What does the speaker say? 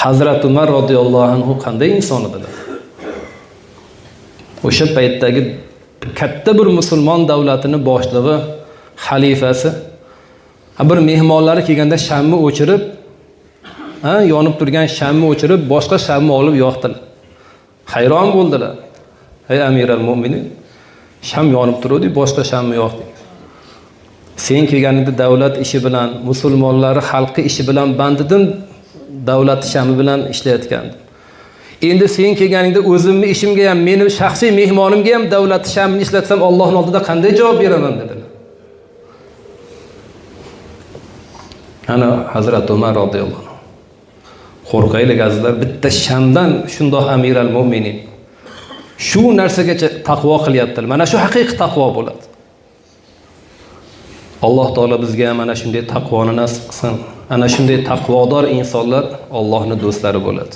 Hazrat Umar radhiyallohu anhu qanday inson edilar? O'sha paytdagi katta bir musulmon davlatini boshlig'i, xalifasi bir mehmonlari kelganda shamni o'chirib, yonib turgan shamni o'chirib, boshqa shamni olib yoqdilar. Hayron bo'ldilar. Ey Amiral Mu'minin, sham yonib turdi, boshqa shamni yoqdi. Sen kelganingda davlat ishi bilan, musulmonlar xalqi ishi bilan bandidim, davlat shami bilan ishlayotgandim. Endi sen kelganingda o'zimning ishimga ham, mening shaxsiy mehmonimga ham davlat shamini ishlatsam Allohning oldida qanday javob beraman dedilar. Ana Hazrat Umar radhiyallohu anhu. Qo'rqaylik azizlar, bitta shamdan shundoq Amiral Mu'minin shu narsagacha taqvo qilyaptilar. Mana shu haqiqiy taqvo bo'ladi. Alloh taolo bizga mana shunday taqvoni nasib qilsin. Ana shunday taqvodor insonlar Allohning do'stlari bo'ladi.